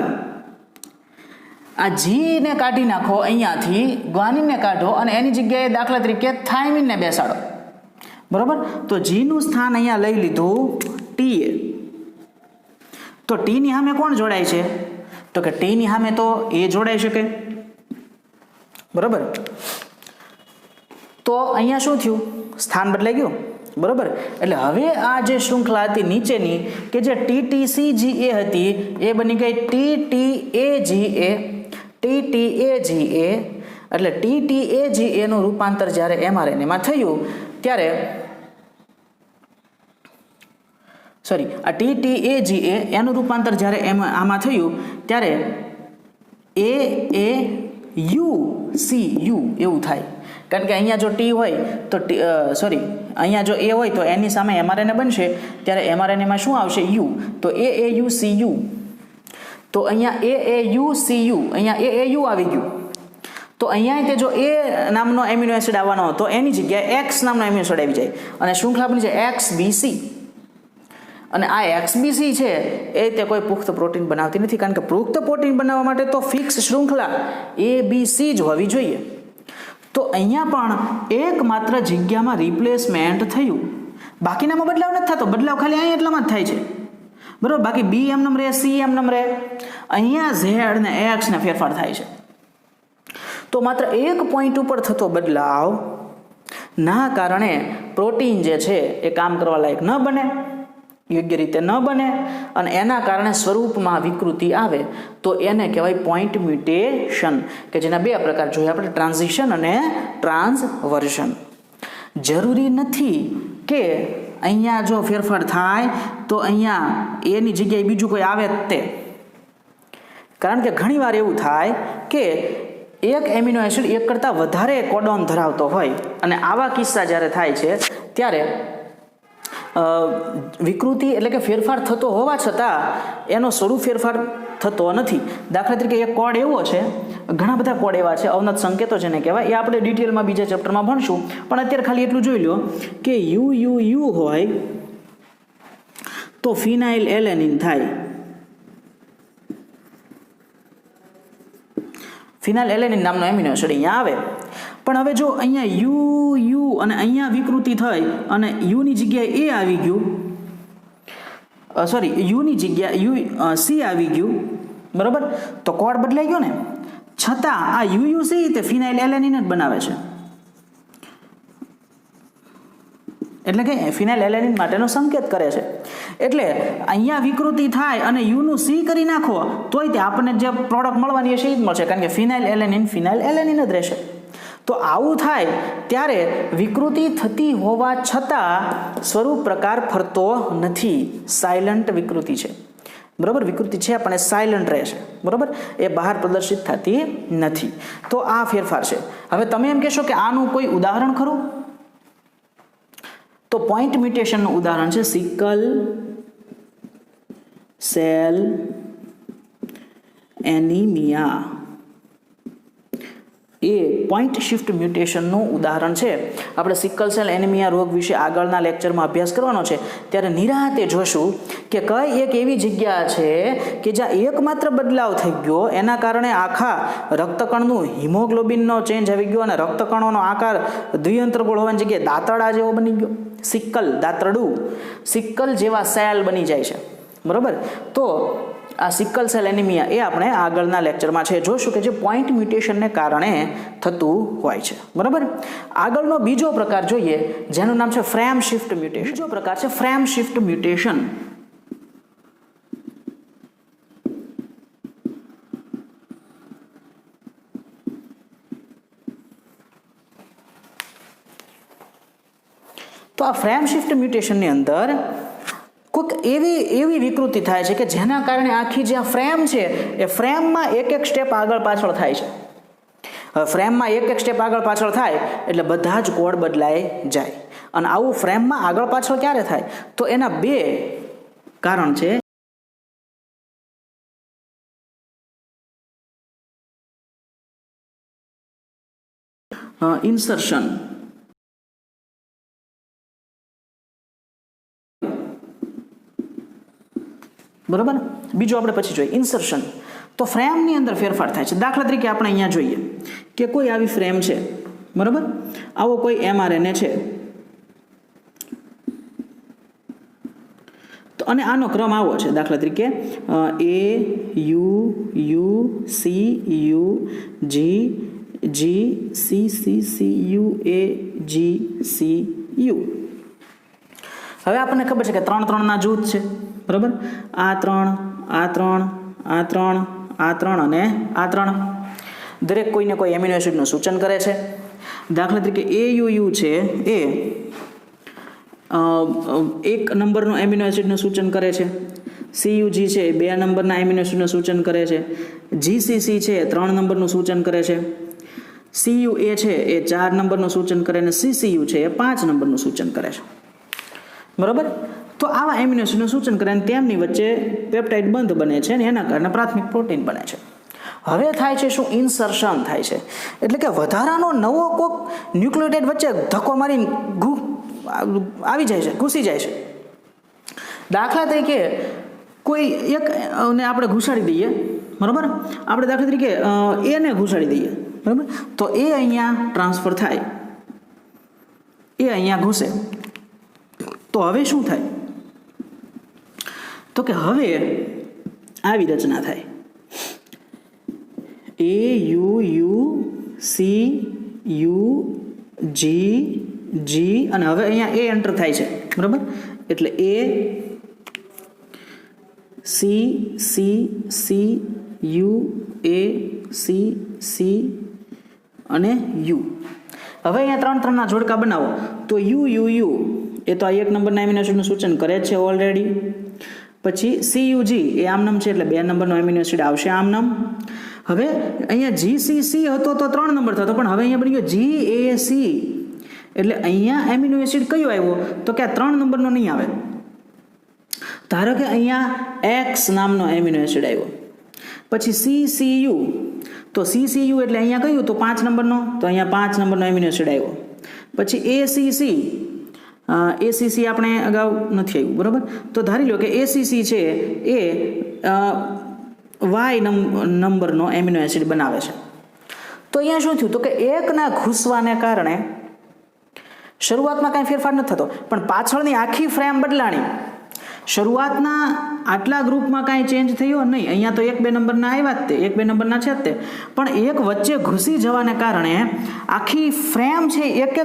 આ જીને કાઢી નાખો, અહીંયાથી ગ્વાનિનને કાઢો અને એની જગ્યાએ દાખલા તરીકે થાઇમિનને બેસાડો, બરાબર. તો જીનું સ્થાન અહીંયા લઈ લીધું ટીએ. તો ટીની સામે કોણ જોડાય છે? તો કે ટીની સામે તો એ જોડાઈ શકે, બરાબર. તો અહીંયા શું થયું? સ્થાન બદલાઈ ગયું, બરાબર. એટલે હવે આ જે શૃંખલા હતી નીચેની કે જે TTCGA હતી એ બની ગઈ TTAGA. એટલે TTAGA નું રૂપાંતર જ્યારે mRNAમાં થયું ત્યારે આ TTAGA એનું રૂપાંતર જ્યારે આમાં થયું ત્યારે AAUCU એવું થાય. કારણ કે અહીંયા જો T હોય તો અહીંયા જો A હોય તો એની સામે mRNA બનશે, ત્યારે mRNAમાં શું આવશે? U. તો AAUCU. તો અહીંયા AAUCU, અહીંયા AAU આવી ગયું. તો અહીંયા તે જો A નામનો એમિનો એસિડ આવવાનો હતો એની જગ્યાએ X નામનો એમિનો એસિડ આવી જાય અને શૃંખલા બની જાય XBC. અને આ XBC છે એ તે કોઈ પુખ્ત પ્રોટીન બનાવતી નથી, કારણ કે પુખ્ત પ્રોટીન બનાવવા માટે તો ફિક્સ શૃંખલા ABC જ હોવી જોઈએ. તો અહીંયા પણ એકમાત્ર જગ્યામાં રિપ્લેસમેન્ટ થયું, બાકીનામાં બદલાવ નથી થતો. બદલાવ ખાલી અહીંયા એટલામાં જ થાય છે, બરાબર. બાકી B એમનેમ રહે, C એમનેમ રહે, અહીંયા Z ને X ને ફેરફાર થાય છે. તો માત્ર એક પોઈન્ટ ઉપર થતો બદલાવ ના કારણે પ્રોટીન જે છે એ કામ કરવા લાયક ન બને, યોગ્ય રીતે ન બને અને એના કારણે સ્વરૂપમાં વિકૃતિ આવે તો એને કહેવાય પોઈન્ટ મ્યુટેશન, કે જેના બે પ્રકાર જોઈએ આપણે, ટ્રાન્ઝિશન અને ટ્રાન્સવર્ઝન. જરૂરી નથી કે અહીંયા જો ફેરફાર થાય તો અહીંયા એની જગ્યાએ બીજું કોઈ આવે જ તે, કારણ કે ઘણીવાર એવું થાય કે એક એમિનો એસિડ એક કરતાં વધારે કોડોન ધરાવતો હોય અને આવા કિસ્સા જ્યારે થાય છે ત્યારે વિકૃતિ એટલે કે ફેરફાર થતો હોવા છતાં એનો સ્વરૂપ ફેરફાર થતો નથી. દાખલા તરીકે એક કોડ એવો છે, ઘણા બધા કોડ એવા છે, અવનત સંકેતો જેને કહેવાય, એ આપણે ડિટેલમાં બીજા ચેપ્ટરમાં ભણશું, પણ અત્યારે ખાલી એટલું જોઈ લો કે યુ હોય તો ફિનાઇલ એલેનિન થાય. ફિનાઇલ એલેનિન નામનો એમિનો એસિડ અહીંયા આવે, પણ હવે જો અહીંયા યુ અને અહીંયા વિકૃતિ થઈ અને યુની જગ્યાએ એ આવી ગયું, સોરી યુની જગ્યાએ સી આવી ગયું, બરાબર, તો કોડ બદલાઈ ગયો ને, છતાં આ યુસી તે ફિનાઇલ એલેનિન જ બનાવે છે, એટલે કે ફિનાઇલ એલેનિન માટેનો સંકેત કરે છે. એટલે અહીંયા વિકૃતિ થાય અને યુનું સી કરી નાખો તોય તે આપણને જે પ્રોડક્ટ મળવાની હશે એ જ મળશે, કારણ કે ફિનાઇલ એલેનિન જ રહેશે. તો આવું થાય ત્યારે વિકૃતિ થતી હોવા છતાં સ્વરૂપ પ્રકાર ફરતો નથી, સાયલન્ટ વિકૃતિ છે, બરાબર, વિકૃતિ છે પણ એ સાયલન્ટ રહેશે, બરાબર, એ બહાર પ્રદર્શિત થતી નથી. તો આ ફેરફાર છે. હવે તમે એમ કહેશો કે આનું કોઈ ઉદાહરણ ખરું? તો પોઈન્ટ મ્યુટેશનનું ઉદાહરણ છે સિકલ સેલ એનિમિયા. એ પોઈન્ટ શિફ્ટ મ્યુટેશનનું ઉદાહરણ છે. આપણે સિકલ સેલ એનિમિયા રોગ વિશે આગળના લેક્ચરમાં અભ્યાસ કરવાનો છે, ત્યારે નિરાંતે જોશું કે કઈ એક એવી જગ્યા છે કે જ્યાં એકમાત્ર બદલાવ થઈ ગયો, એના કારણે આખા રક્તકણનું હિમોગ્લોબિનનો ચેન્જ આવી ગયો અને રક્તકણોનો આકાર દ્વિઅંતરગોળ હોવાની જગ્યાએ દાંતરડા જેવો બની ગયો. સિકલ, દાંતરડું, સિકલ જેવા સેલ બની જાય છે, બરાબર. તો આ સિકલ સેલ એનિમિયા એ આપણે આગળના લેક્ચરમાં છે જોશું કે જે પોઈન્ટ મ્યુટેશનને કારણે થતું હોય છે, બરાબર. આગળનો બીજો પ્રકાર જોઈએ જેનું નામ છે ફ્રેમ શિફ્ટ મ્યુટેશન. બીજો પ્રકાર છે ફ્રેમ શિફ્ટ મ્યુટેશન. તો આ ફ્રેમ શિફ્ટ મ્યુટેશનની અંદર કોઈક એવી વિકૃતિ થાય છે કે જેના કારણે આખી જે આ ફ્રેમ છે એ ફ્રેમમાં એક સ્ટેપ આગળ પાછળ થાય છે. ફ્રેમમાં એક સ્ટેપ આગળ પાછળ થાય એટલે બધા જ કોડ બદલાઈ જાય. અને આવું ફ્રેમમાં આગળ પાછળ ક્યારે થાય? તો એના બે કારણ છે. ઇન્સર્શન, બરાબર. બીજું આપણે પછી જોઈએ ઇન્સર્શન. તો ફ્રેમની અંદર ફેરફાર થાય છે. દાખલા તરીકે આપણે અહીંયા જોઈએ કે કોઈ આવી ફ્રેમ છે, બરાબર, આવો કોઈ mRNA છે, તો અને આનો ક્રમ આવો છે. દાખલા તરીકે AUUCUGGCCUAGCU. હવે આપણને ખબર છે કે 3 ના જૂથ છે, બરાબર. આ 3, આ 3, આ 3, આ 3 અને આ 3 દરેક કોઈને કોઈ એમિનો એસિડનું સૂચન કરે છે. દાખલા તરીકે AUU છે એ 1 નંબરનું એમિનો એસિડનું સૂચન કરે છે. CUG છે એ 2 નંબરના એમિનો એસિડનું સૂચન કરે છે. GCC છે એ 3 નંબરનું સૂચન કરે છે. CUA છે એ 4 નંબરનું સૂચન કરે અને CCU છે એ 5 નંબરનું સૂચન કરે છે, બરાબર. તો આવા એમિનો એસિડનું સૂચન કરે અને તેમની વચ્ચે પેપ્ટાઇડ બંધ બને છે અને એના કારણે પ્રાથમિક પ્રોટીન બને છે. હવે થાય છે શું? ઇન્સર્શન થાય છે. એટલે કે વધારાનો નવો કોક ન્યુક્લિયોટાઇડ વચ્ચે ધક્કો મારીને આવી જાય છે, ઘૂસી જાય છે. દાખલા તરીકે કોઈ એકને આપણે ઘૂસાડી દઈએ, બરાબર. આપણે દાખલા તરીકે એને ઘૂસાડી દઈએ, બરાબર. તો એ અહીંયા ટ્રાન્સફર થાય, એ અહીંયા ઘૂસે. તો હવે શું થાય? તો કે હવે આવી રચના થાય AUUCUG અને હવે અહીંયા A એન્ટર થાય છે, બરાબર. એટલે C C C you A C C અને યુ. હવે અહીંયા 3 3ના જોડકા બનાવો તો યુ યુ યુ એ તો આ 1 નંબરના એમિનો એસિડનું સૂચન કરે છે ઓલરેડી. પછી CUG એ આમનામ છે એટલે 2 નંબરનો એમિનો એસિડ આવશે આમનામ. હવે અહીંયા GCC હતો તો 3 નંબર થતો, પણ હવે અહીંયા બની ગયો GAC એટલે અહીંયા એમિનો એસિડ કયો આવ્યો તો કે આ 3 નંબરનો નહીં આવે. ધારો કે અહીંયા X નામનો એમિનો એસિડ આવ્યો. પછી CCU તો CCU એટલે અહીંયા કયું તો 5 નંબરનો, તો અહીંયા 5 નંબરનો એમિનો એસિડ આવ્યો. પછી ACC આપણે અગાઉ નથી આવ્યું બરાબર. તો ધારી લો કે ACC છે એ Y નંબરનો એમિનો એસિડ બનાવે છે. તો અહીંયા શું થયું તો કે એકના ઘૂસવાને કારણે શરૂઆતમાં કાંઈ ફેરફાર નથી થતો, પણ પાછળની આખી ફ્રેમ બદલાણી. શરૂઆતના આટલા ગ્રુપમાં કાંઈ ચેન્જ થયો નહીં. અહીંયા તો 1 2 નંબરના આવ્યા જ તે, 1 2 નંબરના છે જ તે, પણ એક વચ્ચે ઘૂસી જવાને કારણે આખી ફ્રેમ છે એક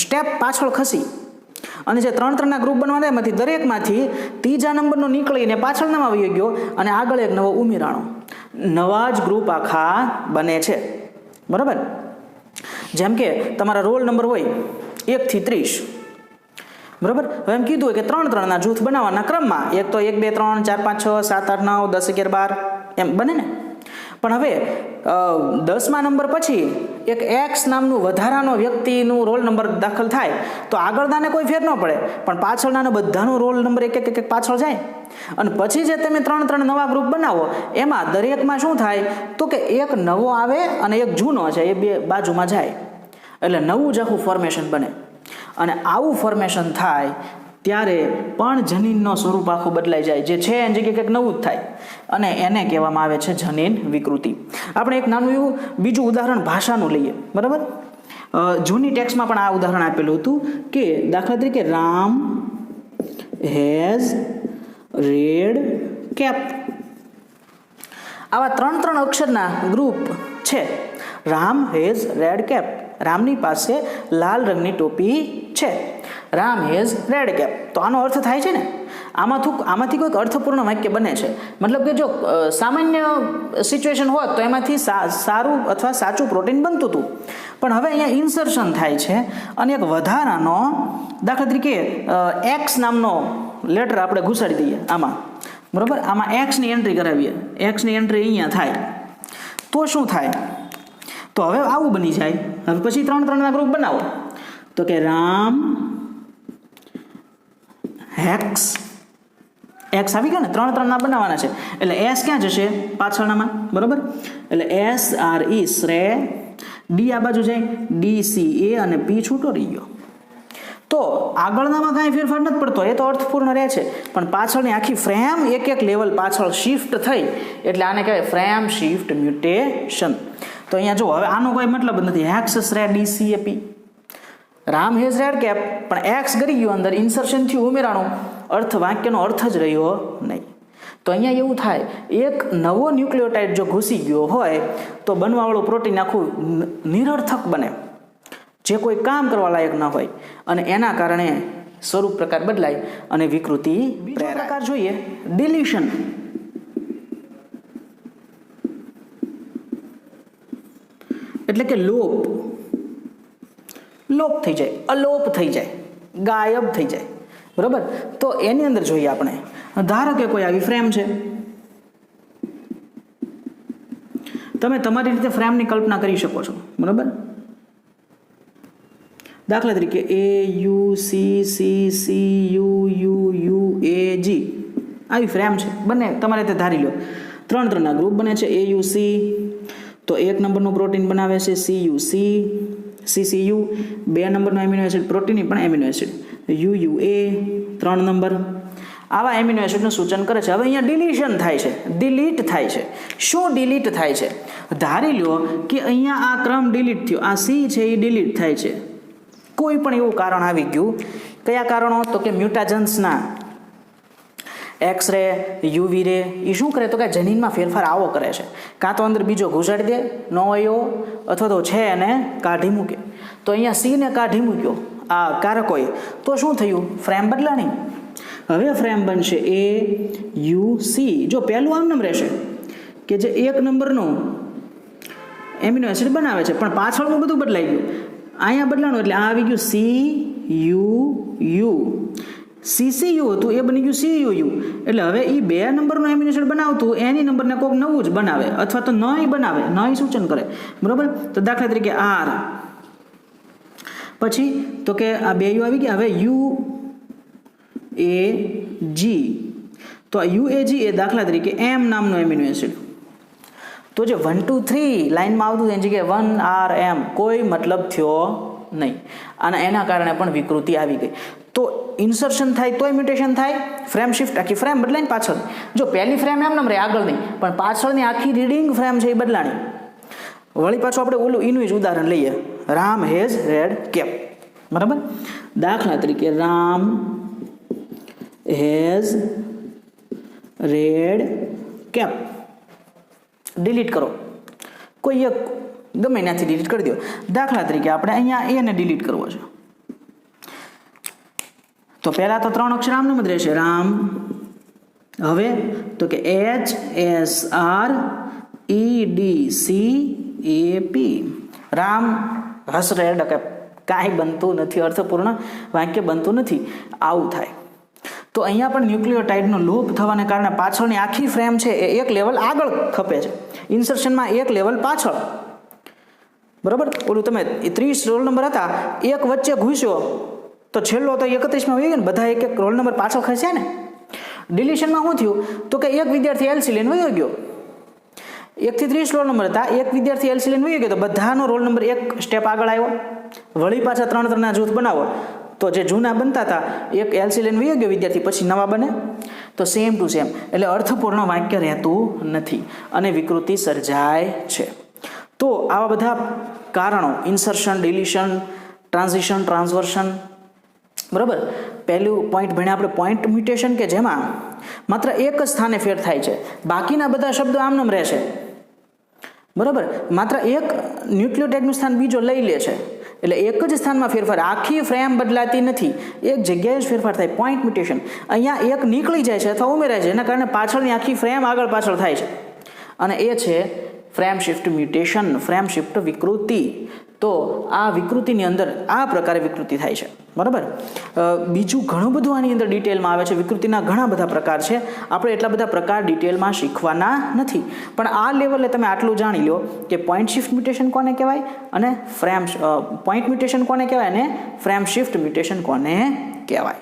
સ્ટેપ પાછળ ખસી અને જે 3 3ના ગ્રુપ બનવાના એમાંથી દરેકમાંથી ત્રીજા નંબરનો નીકળીને પાછળનામાં આવી ગયો અને આગળ એક નવો ઉમેરાણો. નવા જ ગ્રુપ આખા બને છે બરાબર. જેમ કે તમારા રોલ નંબર હોય 1 થી 30 બરાબર. હવે એમ કીધું હોય કે 3 3ના જૂથ બનાવવાના ક્રમમાં એક તો 1 2 3 4 5 6 7 8 9 10 11 12 એમ બને ને. પણ હવે 10મા નંબર પછી એક X નામનું વધારાનો વ્યક્તિનું રોલ નંબર દાખલ થાય તો આગળનાને કોઈ ફેર ન પડે, પણ પાછળનાનો બધાનો રોલ નંબર એક એક પાછળ જાય. અને પછી જે તમે 3 3 નવા ગ્રુપ બનાવો એમાં દરેકમાં શું થાય તો કે એક નવો આવે અને એક જૂનો છે એ બે બાજુમાં જાય એટલે નવું જ આખું ફોર્મેશન બને. અને આવું ફોર્મેશન થાય ત્યારે પણ જનીનનો સ્વરૂપ આખું બદલાઈ જાય. જે છે એની જગ્યાએ કંઈક નવું જ થાય અને એને કહેવામાં આવે છે જનીન વિકૃતિ. આપણે એક નાનું એવું બીજું ઉદાહરણ ભાષાનું લઈએ બરાબર. જૂની ટેક્સ્ટમાં પણ આ ઉદાહરણ આપેલું હતું કે દાખલા તરીકે રામ હેઝ રેડ કેપ. આવા 3 3 અક્ષરના ગ્રુપ છે. રામ હેઝ રેડ કેપ, રામની પાસે લાલ રંગની ટોપી છે. રામ હેઝ રેડ કેપ, તો આનો અર્થ થાય છે ને આમાંથી કોઈક અર્થપૂર્ણ વાક્ય બને છે. મતલબ કે જો સામાન્ય સિચ્યુએશન હોત તો એમાંથી સારું અથવા સાચું પ્રોટીન બનતું હતું, પણ હવે અહીંયા ઇન્સર્શન થાય છે અને એક વધારાનો દાખલા તરીકે X નામનો લેટર આપણે ઘુસાડી દઈએ આમાં બરાબર. આમાં Xની એન્ટ્રી કરાવીએ, Xની એન્ટ્રી અહીંયા થાય તો શું થાય તો હવે આવું બની જાય. હવે પછી 3 3ના ગ્રુપ બનાવો તો કે રામ હેક્સ X આવી ગયો ને. 3 3ના બનાવવાના છે એટલે S ક્યાં જશે પાછળનામાં બરાબર. એટલે SRE શ્રે, D આ બાજુ જાય, DCA અને P છૂટો રહી ગયો. તો આગળનામાં કાંઈ ફેરફાર નથી પડતો, એ તો અર્થપૂર્ણ રહે છે, પણ પાછળની આખી ફ્રેમ એક એક લેવલ પાછળ શિફ્ટ થઈ એટલે આને કહેવાય ફ્રેમ શિફ્ટ મ્યુટેશન. તો અહીંયા જો હવે આનો કોઈ મતલબ નથી. હેક્સ શ્રે DCAP, Ram has red cap, પણ X ગરી ગયો અંદર, ઇન્સર્શન થયું ઉમેરાણું, અર્થ વાક્યનો અર્થ જ રહ્યો નહીં. તો અહીંયા એવું થાય એક નવો ન્યુક્લિયોટાઇડ જો ઘૂસી ગયો હોય તો બનવાવાળું પ્રોટીન આખું નિરર્થક બને, જે કોઈ કામ કરવા લાયક ન હોય, અને એના કારણે સ્વરૂપ પ્રકાર બદલાય અને વિકૃતિ. બીજો પ્રકાર જોઈએ ડિલીશન. એટલે કે લોપ થઈ જાય, અલોપ થઈ જાય, ગાયબ થઈ જાય બરાબર. તો એની અંદર જોઈએ આપણે, ધારો કે કોઈ આવી ફ્રેમ છે, તમે તમારી રીતે ફ્રેમની કલ્પના કરી શકો છો બરાબર. દાખલા તરીકે AUCCCUUUAG આવી ફ્રેમ છે, બંને તમારે તે ધારી લો. 3 3ના ગ્રુપ બને છે. AUC તો 1 નંબરનું પ્રોટીન બનાવે છે, CUC CCU 2 નંબરનો એમિનો એસિડ, પ્રોટીન પણ એમિનો એસિડ, UUA 3 નંબર. આવા એમિનો એસિડનું સૂચન કરે છે. હવે અહીંયા ડિલીશન થાય છે, ડિલીટ થાય છે. શું ડિલીટ થાય છે? ધારી લો કે અહીંયા આ ક્રમ ડિલીટ થયો, આ C છે એ ડિલીટ થાય છે. કોઈ પણ એવું કારણ આવી ગયું. કયા કારણો તો કે મ્યુટાજન્સના. X રે UV રે એ શું કરે તો કે જનીનમાં ફેરફાર આવો કરે છે, કાં તો અંદર બીજો ઘુસાડી દે ન હોય અથવા તો છે એને કાઢી મૂકે. તો અહીંયા C ને કાઢી મૂક્યો આ કારકોએ, તો શું થયું? ફ્રેમ બદલાણી. હવે ફ્રેમ બનશે એ યુ સી. જો પહેલું આમ નામ રહેશે કે જે 1 નંબરનો એમિનો એસિડ બનાવે છે, પણ પાછળનું બધું બદલાઈ ગયું. અહીંયા બદલાણું એટલે આ આવી ગયું સી યુ યુ. CCU હતું એ બની ગયું CUU. એટલે હવે એ 2 નંબરનું એમિનો એસિડ બનાવતું એની નંબરને કોઈક નવું જ બનાવે અથવા તો નય બનાવે, નય સૂચન કરે. બરાબર. તો દાખલા તરીકે R, પછી તો કે આ 2 યુ આવી ગયા. હવે UAG, તો આ UAG એ દાખલા તરીકે M નામનો એમિનો એસિડ. તો જે 1 2 3 લાઈનમાં આવતું એની જગ્યાએ 1RM કોઈ મતલબ થયો નહીં, અને એના કારણે પણ વિકૃતિ આવી ગઈ. તો ઇન્સર્શન થાય તોય મ્યુટેશન થાય, ફ્રેમ શિફ્ટ આખી ફ્રેમ બદલાય ને પાછળ. જો પહેલી ફ્રેમ એમ નામ રહે આગળ નહીં, પણ પાછળની આખી રીડિંગ ફ્રેમ છે એ બદલાણી. વળી પાછું આપણે ઓલું એનું જ ઉદાહરણ લઈએ, રામ હેઝ રેડ કેપ. બરાબર. દાખલા તરીકે Ram has red cap. Delete કરો, કોઈ એક ગમે એનાથી ડિલીટ કરી દો. દાખલા તરીકે આપણે અહીંયા એને ડિલીટ કરવો છે, તો પહેલા તો 3 અક્ષર આમનું જ રહેશે રામ. હવે તો કે HSREDCAP, રામ હસ રેડ કેપ. કાંઈ બનતું નથી, અર્થપૂર્ણ વાક્ય બનતું નથી, આવું થાય. તો અહીંયા પણ ન્યુક્લિયોટાઇડનો લોપ થવાને કારણે પાછળની આખી ફ્રેમ છે એ એક લેવલ આગળ ખપે છે, ઇન્સર્શનમાં એક લેવલ પાછળ. બરાબર. ઓલું તમે 30 રોલ નંબર હતા, એક વચ્ચે ઘૂસ્યો તો છેલ્લો તો 31માં વહી ગયો ને, બધા એક રોલ નંબર પાછળ ખસે ને. ડિલિશનમાં શું થયું તો કે એક વિદ્યાર્થી એલસી લઈને વહી ગયો. 1 થી 30 રોલ નંબર હતા, એક વિદ્યાર્થી એલસી લઈને વહી ગયો તો બધાનો રોલ નંબર એક સ્ટેપ આગળ આવ્યો. વળી પાછા 3-3ના જૂથ બનાવો તો જે જૂના બનતા હતા એક એલસી લઈને વહી ગયો વિદ્યાર્થી, પછી નવા બને. તો સેમ ટુ સેમ, એટલે અર્થપૂર્ણ વાક્ય રહેતું નથી અને વિકૃતિ સર્જાય છે. તો આવા બધા કારણો, ઇન્સર્શન, ડિલિશન, ટ્રાન્ઝિશન, ટ્રાન્સવર્શન. બરાબર. પહેલું પોઈન્ટ ભણ્યા આપણે પોઈન્ટ મ્યુટેશન, કે જેમાં માત્ર એક જ સ્થાને ફેર થાય છે, બાકીના બધા શબ્દો આમનામ રહેશે. બરાબર. માત્ર એક ન્યુક્લિયોટાઇડનું સ્થાન બીજો લઈ લે છે, એટલે એક જ સ્થાનમાં ફેરફાર, આખી ફ્રેમ બદલાતી નથી, એક જગ્યાએ જ ફેરફાર થાય. Point mutation. અહીંયા એક નીકળી જાય છે અથવા ઉમેરાય છે, એના કારણે પાછળની આખી ફ્રેમ આગળ પાછળ થાય છે, અને એ છે frame shift mutation, frame shift વિકૃતિ. તો આ વિકૃતિની અંદર આ પ્રકારે વિકૃતિ થાય છે. બરાબર. બીજું ઘણું બધું આની અંદર ડિટેલમાં આવે છે. વિકૃતિના ઘણા બધા પ્રકાર છે, આપણે એટલા બધા પ્રકાર ડિટેલમાં શીખવાના નથી, પણ આ લેવલે તમે આટલું જાણી લો કે પોઈન્ટ શિફ્ટ મ્યુટેશન કોને કહેવાય અને પોઈન્ટ મ્યુટેશન કોને કહેવાય અને ફ્રેમ શિફ્ટ મ્યુટેશન કોને કહેવાય.